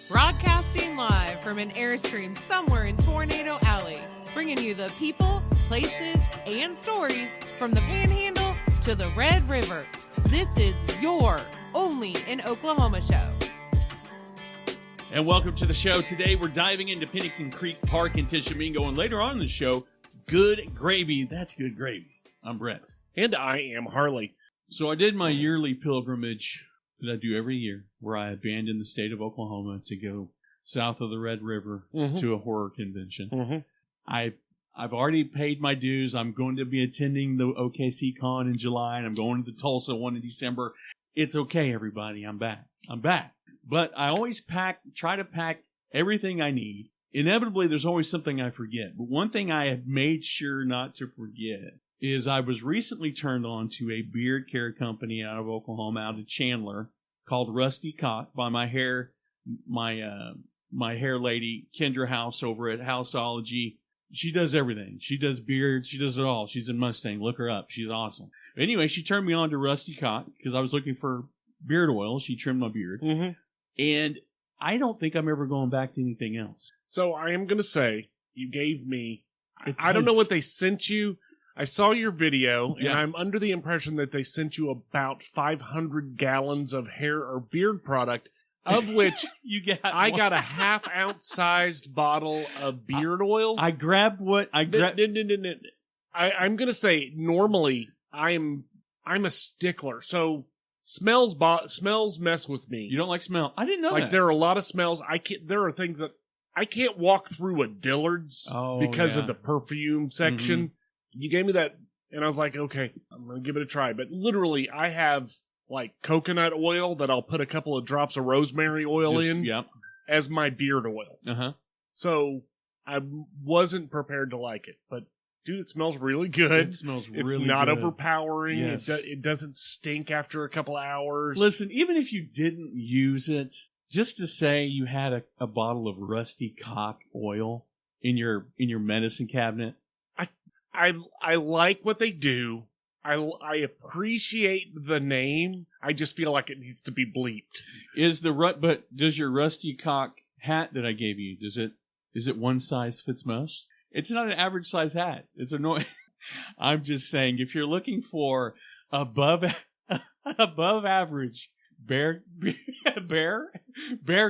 Broadcasting live from an Airstream somewhere in Tornado Alley, bringing you the people, places, and stories from the Panhandle to the Red River. This is your Only in Oklahoma show. And welcome to the show. Today we're diving into Pennington Creek Park in Tishomingo, and later on in the show, good gravy. That's good gravy. I'm Brett. And I am Harley. So I did my yearly pilgrimage that I do every year, where I abandon the state of Oklahoma to go south of the Red River to a horror convention. I've already paid my dues. I'm going to be attending the OKC Con in July, and I'm going to the Tulsa one in December. It's okay, everybody. I'm back. But I always try to pack everything I need. Inevitably, there's always something I forget. But one thing I have made sure not to forget is I was recently turned on to a beard care company out of Oklahoma, out of Chandler, called Rusty Cock by my hair lady, Kendra House over at Houseology. She does everything. She does beards. She does it all. She's in Mustang. Look her up. She's awesome. Anyway, she turned me on to Rusty Cock because I was looking for beard oil. She trimmed my beard. And I don't think I'm ever going back to anything else. So I am going to say, you gave me, I don't know what they sent you. I saw your video, and I'm under the impression that they sent you about 500 gallons of hair or beard product, of which I got a half-ounce sized bottle of beard oil. I'm going to say, normally, I'm a stickler, so smells mess with me. You don't like smell? I didn't know that. Like, there are a lot of smells. There are things that I can't walk through a Dillard's because of the perfume section. You gave me that, and I was like, okay, I'm going to give it a try. But literally, I have, like, coconut oil that I'll put a couple of drops of rosemary oil in as my beard oil. So I wasn't prepared to like it. But, dude, it smells really good. It smells really good. It's not overpowering. Yes. It doesn't stink after a couple hours. Listen, even if you didn't use it, just to say you had a bottle of Rusty Cock oil in your medicine cabinet. I like what they do. I appreciate the name. I just feel like it needs to be bleeped. But does your Rusty Cock hat that I gave you, is it one size fits most? It's not an average size hat. It's annoying. I'm just saying, if you're looking for above average bear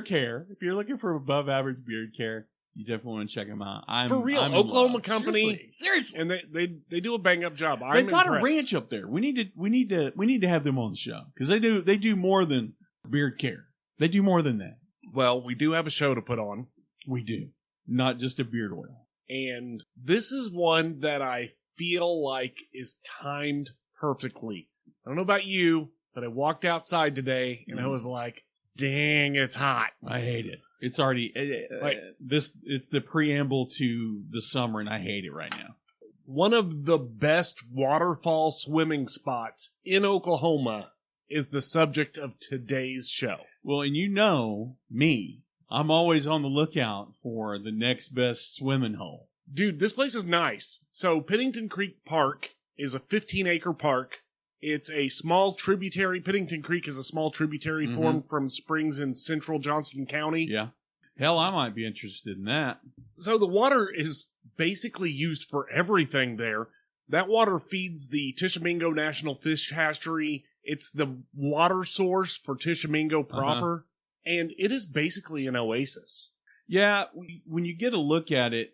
care, if you're looking for above average beard care, you definitely want to check them out. For real, Oklahoma company, seriously, and they do a bang up job. They've got a ranch up there. We need to have them on the show because they do more than beard care. They do more than that. Well, we do have a show to put on. We do, not just a beard oil. And this is one that I feel like is timed perfectly. I don't know about you, but I walked outside today and I was like, "Dang, it's hot." I hate it. It's already it's the preamble to the summer, and I hate it right now. One of the best waterfall swimming spots in Oklahoma is the subject of today's show. Well, and you know me, I'm always on the lookout for the next best swimming hole. Dude, this place is nice. So Pennington Creek Park is a 15-acre park. It's a small tributary. Pennington Creek is a small tributary formed from springs in central Johnston County. Yeah. Hell, I might be interested in that. So the water is basically used for everything there. That water feeds the Tishomingo National Fish Hatchery. It's the water source for Tishomingo proper. And it is basically an oasis. Yeah, when you get a look at it,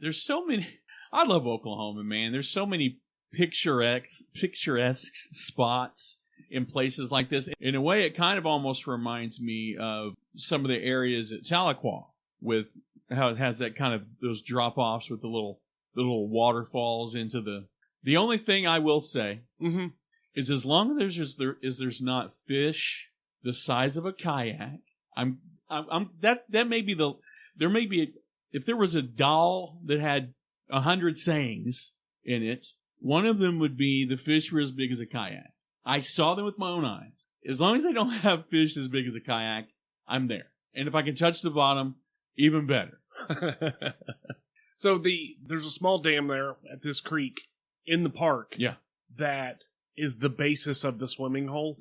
there's so many... I love Oklahoma, man. There's so many picturesque spots in places like this. In a way, it kind of almost reminds me of some of the areas at Tahlequah, with how it has that kind of those drop-offs with the little waterfalls into the... The only thing I will say is, as long as there's not fish the size of a kayak, that may be there may be if there was a doll that had 100 sayings in it, one of them would be the fish were as big as a kayak. I saw them with my own eyes. As long as they don't have fish as big as a kayak, I'm there. And if I can touch the bottom, even better. So there's a small dam there at this creek in the park that is the basis of the swimming hole.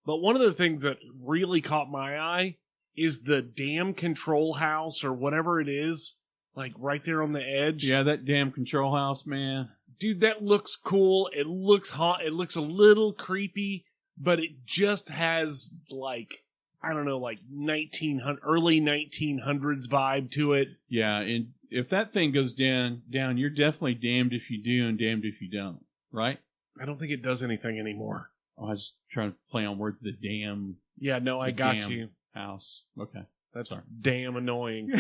But one of the things that really caught my eye is the dam control house or whatever it is, like right there on the edge. Yeah, that damn control house, man. Dude, that looks cool. It looks hot. It looks a little creepy, but it just has like, I don't know, like early 1900s vibe to it. Yeah, and if that thing goes down, you're definitely damned if you do and damned if you don't, right? I don't think it does anything anymore. Oh, I was trying to play on words. The damn. Yeah, no, I got you. House. Okay, that's sorry. Damn annoying.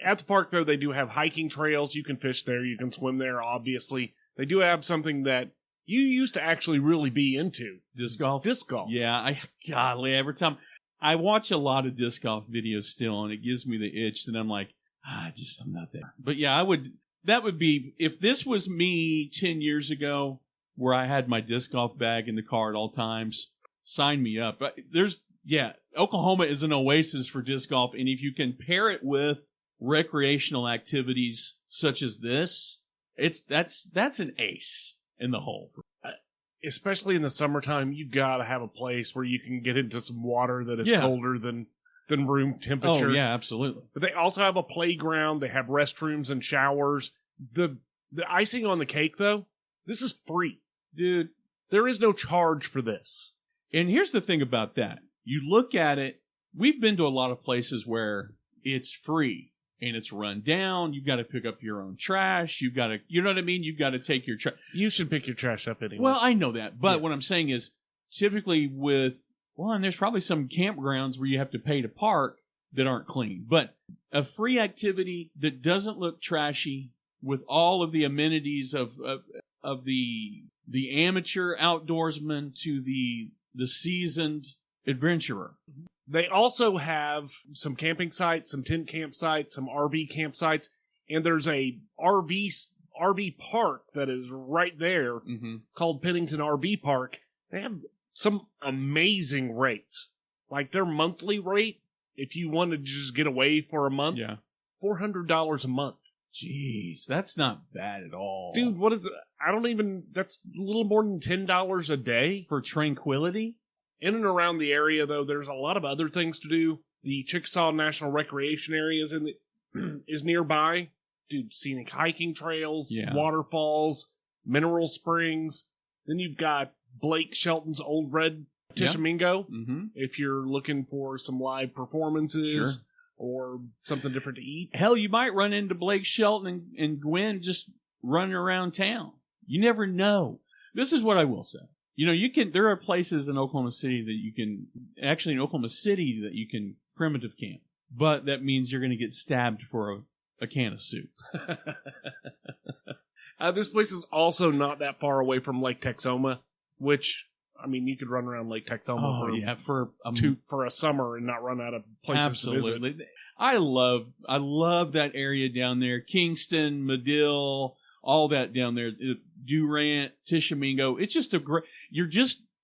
At the park, though, they do have hiking trails. You can fish there. You can swim there, obviously. They do have something that you used to actually really be into. Disc golf? Disc golf. Yeah, golly, every time. I watch a lot of disc golf videos still, and it gives me the itch that I'm like, I'm not there. But yeah, that would be, if this was me 10 years ago, where I had my disc golf bag in the car at all times, sign me up. But Oklahoma is an oasis for disc golf, and if you can pair it with recreational activities such as this, that's an ace in the hole. Especially in the summertime, you gotta have a place where you can get into some water that is colder than room temperature. Oh yeah, absolutely. But they also have a playground. They have restrooms and showers. The icing on the cake, though, this is free, dude. There is no charge for this. And here's the thing about that. You look at it, we've been to a lot of places where it's free and it's run down. You've got to pick up your own trash. You've got to, you know what I mean? You've got to take your trash. You should pick your trash up anyway. Well, I know that. But what I'm saying is typically and there's probably some campgrounds where you have to pay to park that aren't clean. But a free activity that doesn't look trashy with all of the amenities of the amateur outdoorsman to the seasoned adventurer. They also have some camping sites, some tent campsites, some RV campsites, and there's a RV park that is right there called Pennington RV Park. They have some amazing rates. Like their monthly rate, if you want to just get away for a month, $400 a month. Jeez, that's not bad at all. Dude, what is it? That's a little more than $10 a day. For tranquility? In and around the area, though, there's a lot of other things to do. The Chickasaw National Recreation Area is nearby. Dude, scenic hiking trails, waterfalls, mineral springs. Then you've got Blake Shelton's Old Red Tishomingo, if you're looking for some live performances or something different to eat. Hell, you might run into Blake Shelton and Gwen just running around town. You never know. This is what I will say. You know, there are places in Oklahoma City that you can primitive camp, but that means you're going to get stabbed for a can of soup. This place is also not that far away from Lake Texoma, which, I mean, you could run around Lake Texoma for a summer and not run out of places to visit. I love that area down there. Kingston, Medill, all that down there. Durant, Tishomingo. It's just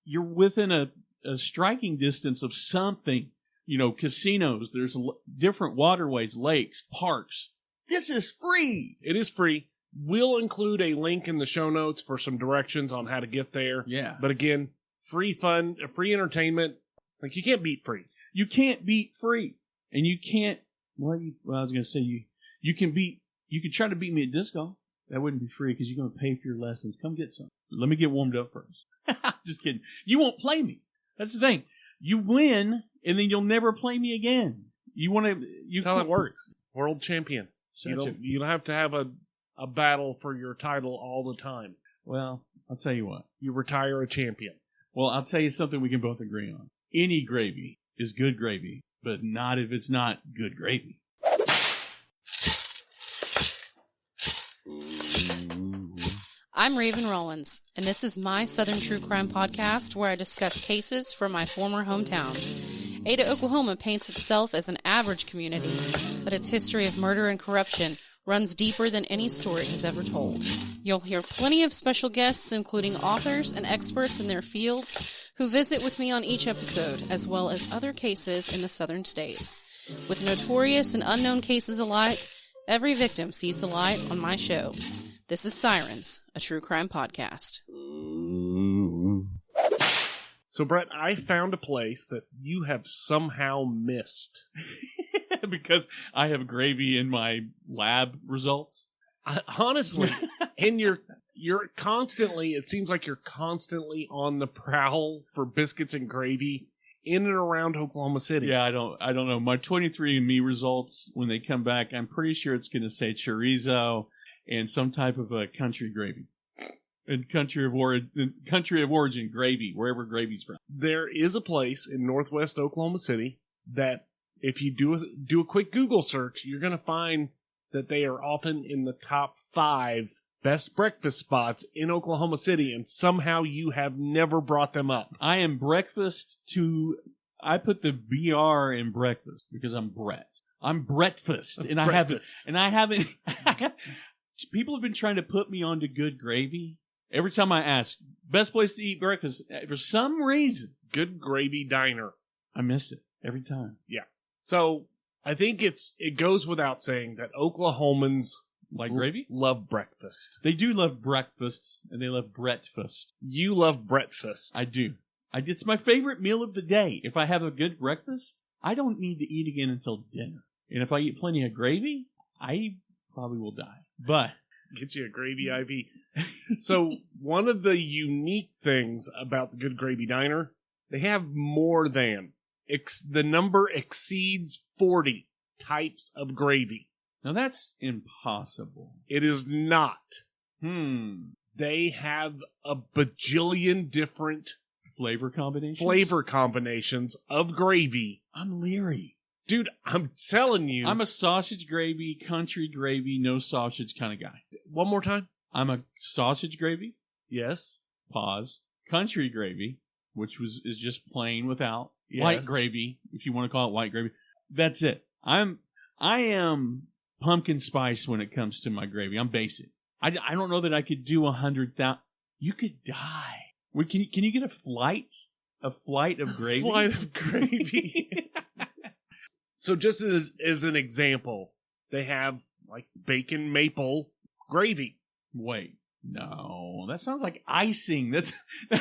you're within a striking distance of something. You know, casinos. There's different waterways, lakes, parks. This is free. It is free. We'll include a link in the show notes for some directions on how to get there. Yeah. But again, free fun, free entertainment. Like, you can't beat free. You can't beat free. And you can't, I was going to say, you can try to beat me at disc golf. That wouldn't be free because you're going to pay for your lessons. Come get some. Let me get warmed up first. Just kidding. You won't play me. That's the thing. You win, and then you'll never play me again. That's how it works. World champion. You don't have to have a battle for your title all the time. Well, I'll tell you what. You retire a champion. Well, I'll tell you something we can both agree on. Any gravy is good gravy, but not if it's not good gravy. I'm Raven Rollins, and this is my Southern True Crime podcast where I discuss cases from my former hometown. Ada, Oklahoma paints itself as an average community, but its history of murder and corruption runs deeper than any story has ever told. You'll hear plenty of special guests, including authors and experts in their fields, who visit with me on each episode, as well as other cases in the southern states. With notorious and unknown cases alike, every victim sees the light on my show. This is Sirens, a true crime podcast. So, Brett, I found a place that you have somehow missed. Because I have gravy in my lab results? Honestly, and you're constantly, it seems like you're constantly on the prowl for biscuits and gravy in and around Oklahoma City. Yeah, I don't know. My 23andMe results, when they come back, I'm pretty sure it's going to say chorizo and some type of a country gravy. And country of origin gravy, wherever gravy's from. There is a place in northwest Oklahoma City that if you do a quick Google search, you're going to find that they are often in the top 5 best breakfast spots in Oklahoma City, and somehow you have never brought them up. I am I put the BR in breakfast because I'm Brett. I'm breakfast, and Breakfast. I haven't. People have been trying to put me onto good gravy. Every time I ask, best place to eat breakfast, for some reason, Good Gravy Diner. I miss it every time. Yeah. So I think it goes without saying that Oklahomans Like gravy? Love breakfast. They do love breakfast, and they love breakfast. You love breakfast. I do. It's my favorite meal of the day. If I have a good breakfast, I don't need to eat again until dinner. And if I eat plenty of gravy, I probably will die. But get you a gravy IV. So one of the unique things about the Good Gravy Diner, they have more than the number exceeds 40 types of gravy. Now that's impossible. It is not. They have a bajillion different flavor combinations of gravy. I'm leery. Dude, I'm telling you. I'm a sausage gravy, country gravy, no sausage kind of guy. One more time. I'm a sausage gravy. Yes. Pause. Country gravy, which is just plain without yes. white gravy, if you want to call it white gravy. That's it. I am pumpkin spice when it comes to my gravy. I'm basic. I don't know that I could do 100,000. You could die. Can you get a flight of gravy? A flight of gravy. So just as an example, they have like bacon maple gravy. Wait, no, that sounds like icing. That's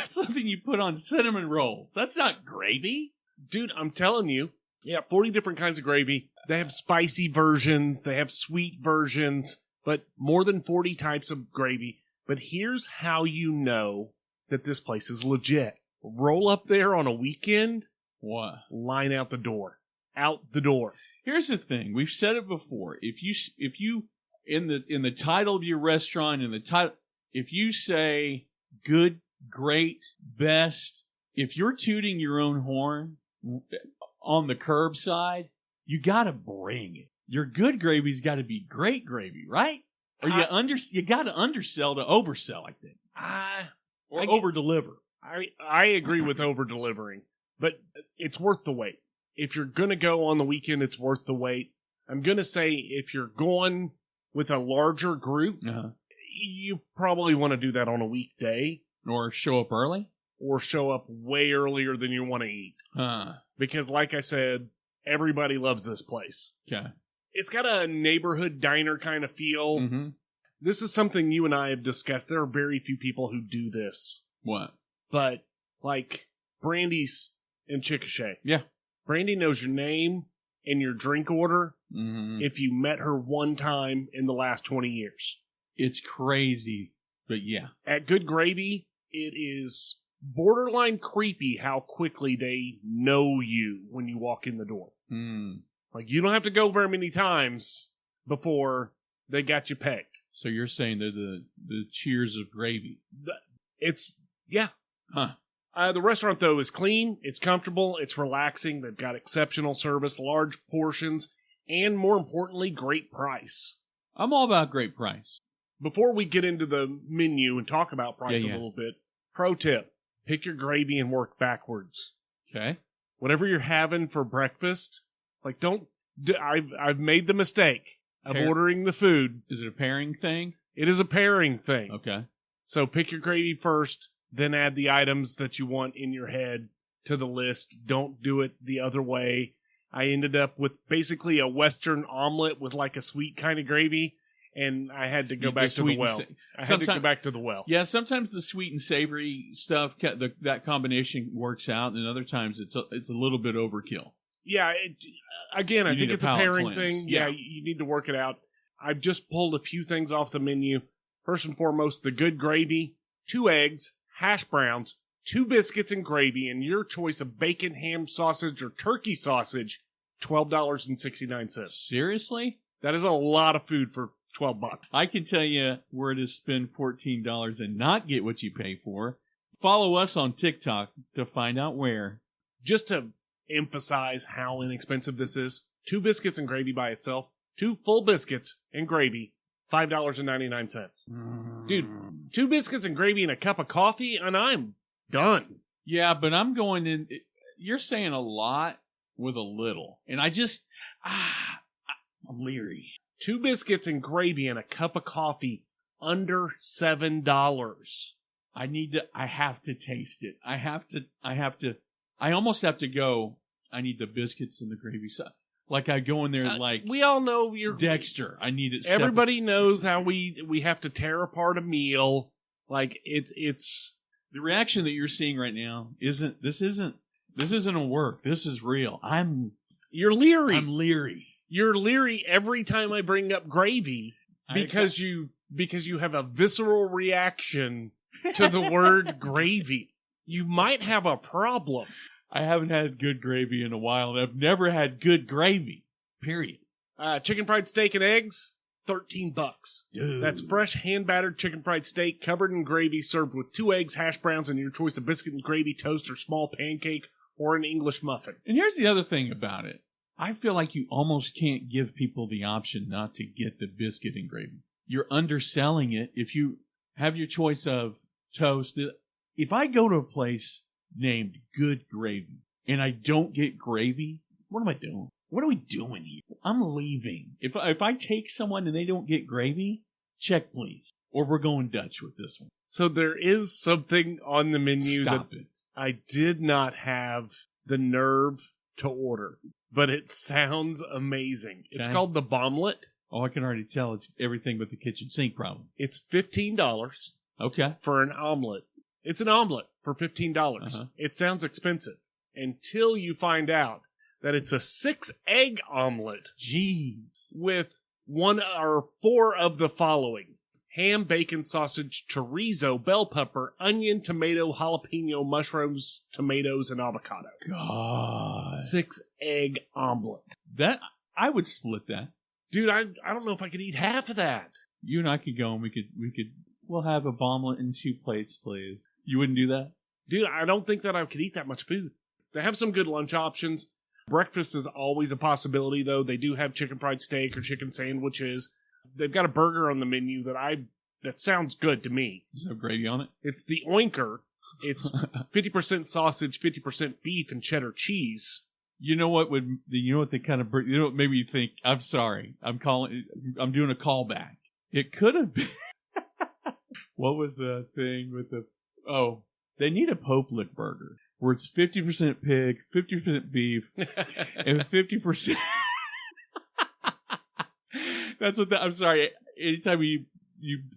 something you put on cinnamon rolls. That's not gravy. Dude, I'm telling you. Yeah, 40 different kinds of gravy. They have spicy versions. They have sweet versions. But more than 40 types of gravy. But here's how you know that this place is legit. Roll up there on a weekend. What? Line out the door. Out the door. Here's the thing. We've said it before. If you in the title of your restaurant, if you say good, great, best, if you're tooting your own horn on the curbside, you gotta bring it. Your good gravy's got to be great gravy, right? Or you got to undersell to oversell, I think. Or over-deliver. I agree with over-delivering, but it's worth the wait. If you're going to go on the weekend, it's worth the wait. I'm going to say if you're going with a larger group, you probably want to do that on a weekday. Or show up early. Or show up way earlier than you want to eat. Because like I said, everybody loves this place. Okay. It's got a neighborhood diner kind of feel. Mm-hmm. This is something you and I have discussed. There are very few people who do this. What? But, like, Brandy's in Chickasaw. Yeah. Brandy knows your name and your drink order if you met her one time in the last 20 years. It's crazy, but yeah. At Good Gravy, it is borderline creepy how quickly they know you when you walk in the door. Like, you don't have to go very many times before they got you pegged. So you're saying they're the cheers of gravy. Yeah. Huh. The restaurant, though, is clean, it's comfortable, it's relaxing, they've got exceptional service, large portions, and more importantly, great price. I'm all about great price. Before we get into the menu and talk about price a little bit, pro tip, pick your gravy and work backwards. Okay. Whatever you're having for breakfast, like I've made the mistake of ordering the food. Is it a pairing thing? It is a pairing thing. Okay. So pick your gravy first, then add the items that you want in your head to the list. Don't do it the other way. I ended up with basically a Western omelet with like a sweet kind of gravy, and I had to go back to the well. I had to go back to the well. Yeah, sometimes the sweet and savory stuff, that combination works out, and other times it's a little bit overkill. Yeah, I think it's a pairing thing. Yeah, you need to work it out. I've just pulled a few things off the menu. First and foremost, the good gravy, 2 eggs, hash browns, 2 biscuits and gravy, and your choice of bacon, ham, sausage, or turkey sausage, $12.69. Seriously? That is a lot of food for $12. I can tell you where to spend $14 and not get what you pay for. Follow us on TikTok to find out where. Just to emphasize how inexpensive this is, 2 biscuits and gravy by itself, 2 full biscuits and gravy, $5.99. Dude, 2 biscuits and gravy and a cup of coffee, and I'm done. Yeah, but I'm going in. You're saying a lot with a little, and I'm leery. 2 biscuits and gravy and a cup of coffee, under $7. I have to taste it. I almost have to go. I need the biscuits and the gravy. Like I go in there like we all know you're Dexter. I need it. Everybody knows how we have to tear apart a meal. Like it's the reaction that you're seeing right now isn't a work. This is real. You're leery. I'm leery. You're leery every time I bring up gravy because you have a visceral reaction to the word gravy. You might have a problem. I haven't had good gravy in a while, and I've never had good gravy. Period. Chicken fried steak and eggs, $13. Dude. That's fresh hand-battered chicken fried steak covered in gravy, served with 2 eggs, hash browns, and your choice of biscuit and gravy toast or small pancake or an English muffin. And here's the other thing about it. I feel like you almost can't give people the option not to get the biscuit and gravy. You're underselling it if you have your choice of toast. If I go to a place named Good Gravy and I don't get gravy, what am I doing? What are we doing here? I'm leaving. If I take someone and they don't get gravy, check please. Or we're going Dutch with this one. So there is something on the menu Stop it. I did not have the nerve to order, but it sounds amazing. It's called the Bomblet. Oh, I can already tell it's everything but the kitchen sink problem. It's $15. Okay. For an omelet. It's an omelet for $15. Uh-huh. It sounds expensive until you find out that it's a 6-egg omelet. Jeez. With 1 or 4 of the following: ham, bacon, sausage, chorizo, bell pepper, onion, tomato, jalapeno, mushrooms, tomatoes, and avocado. God. 6-egg omelet. That I would split that. Dude, I don't know if I could eat half of that. You and I could go and we'll have a omelet and 2 plates, please. You wouldn't do that? Dude, I don't think that I could eat that much food. They have some good lunch options. Breakfast is always a possibility, though. They do have chicken fried steak or chicken sandwiches. They've got a burger on the menu that sounds good to me. Does it have gravy on it? It's the Oinker. It's 50% sausage, 50% beef, and cheddar cheese. You know what they kind of, maybe you think, I'm sorry, I'm doing a callback. It could have been, what was the thing with they need a Popelik burger where it's 50% pig, 50% beef, and 50%. That's what I'm sorry. Anytime you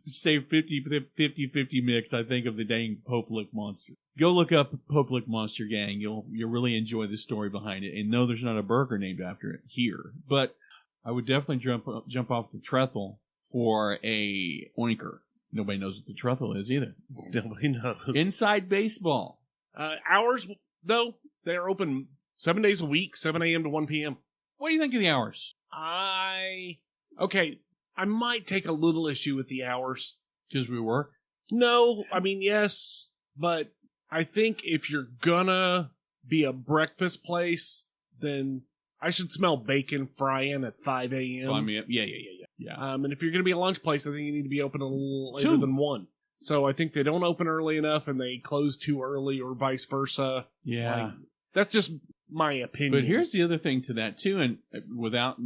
say 50-50 mix, I think of the dang Popelik monster. Go look up Popelik Monster Gang. You'll really enjoy the story behind it. And no, there's not a burger named after it here. But I would definitely jump off the trettle for a Oinker. Nobody knows what the trettle is either. Nobody knows. Inside baseball. Hours, though, they're open 7 days a week, 7 a.m. to 1 p.m. What do you think of the hours? Okay, I might take a little issue with the hours. Because we work? No, I mean, yes, but I think if you're gonna be a breakfast place, then I should smell bacon frying at 5 a.m. Oh, I mean, yeah. And if you're gonna be a lunch place, I think you need to be open a little later than 1. So I think they don't open early enough and they close too early or vice versa. Yeah. That's just my opinion. But here's the other thing to that, too, and without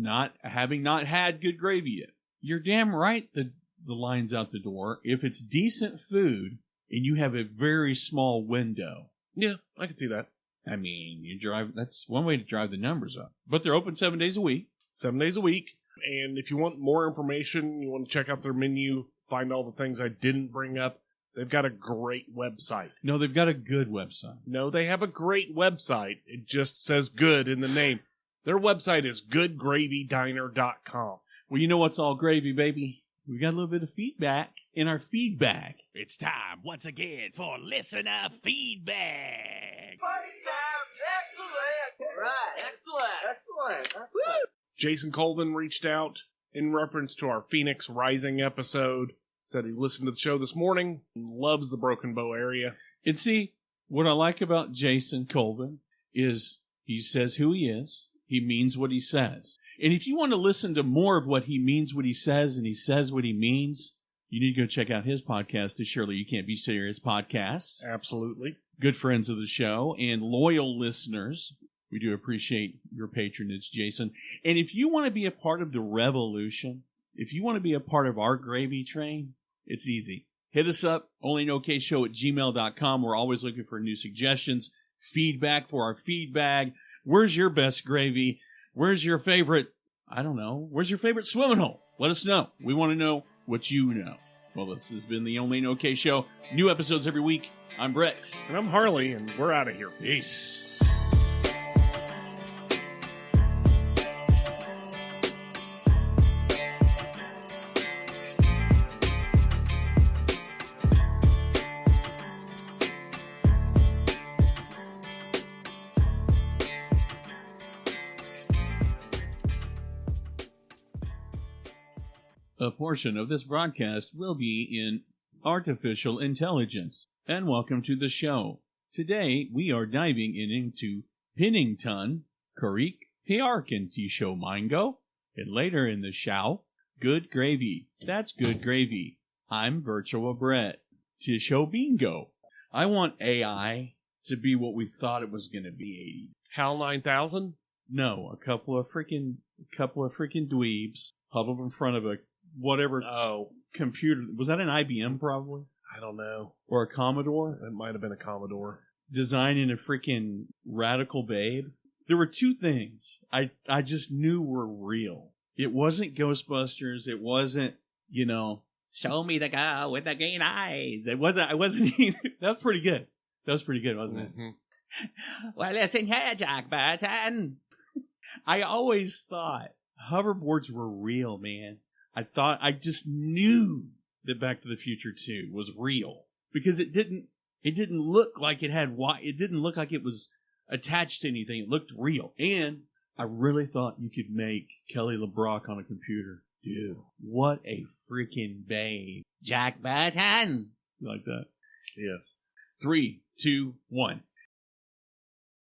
having not had good gravy yet. You're damn right the line's out the door. If it's decent food and you have a very small window. Yeah, I can see that. I mean, that's one way to drive the numbers up. But they're open 7 days a week. 7 days a week. And if you want more information, you want to check out their menu, find all the things I didn't bring up, they've got a great website. No, they've got a good website. No, they have a great website. It just says good in the name. Their website is goodgravydiner.com. Well, you know what's all gravy, baby? We got a little bit of feedback in our feedback. It's time once again for listener feedback. Excellent! Right, excellent! Jason Colvin reached out in reference to our Phoenix Rising episode. Said he listened to the show this morning and loves the Broken Bow area. And see, what I like about Jason Colvin is he says who he is. He means what he says. And if you want to listen to more of what he means what he says and he says what he means, you need to go check out his podcast, the Surely You Can't Be Serious podcast. Absolutely. Good friends of the show and loyal listeners. We do appreciate your patronage, Jason. And if you want to be a part of the revolution, if you want to be a part of our gravy train, it's easy. Hit us up, onlynokshow@gmail.com. We're always looking for new suggestions, feedback for our feedback. Where's your best gravy? Where's your favorite, I don't know, where's your favorite swimming hole? Let us know. We want to know what you know. Well, this has been the Only in OK Show. New episodes every week. I'm Brett. And I'm Harley, and we're out of here. Peace. A portion of this broadcast will be in artificial intelligence. And welcome to the show. Today, we are diving into Pennington Creek Park in Tishomingo. And later in the show, good gravy. That's good gravy. I'm Virtual Brett. Tishomingo. I want AI to be what we thought it was going to be, 80. HAL 9000? No, a couple of freaking dweebs huddled in front of a whatever computer. Was that an IBM probably? I don't know. Or a Commodore? It might have been a Commodore. Designing a freaking radical babe. There were two things I just knew were real. It wasn't Ghostbusters. It wasn't, show me the girl with the green eyes. I wasn't either. That was pretty good. Wasn't it? Well, listen here, Jack Burton. I always thought hoverboards were real, man. I just knew that Back to the Future 2 was real because it didn't look like it didn't look like it was attached to anything. It looked real. And I really thought you could make Kelly LeBrock on a computer. Dude, what a freaking babe. Jack Burton. You like that? Yes. 3, 2, 1.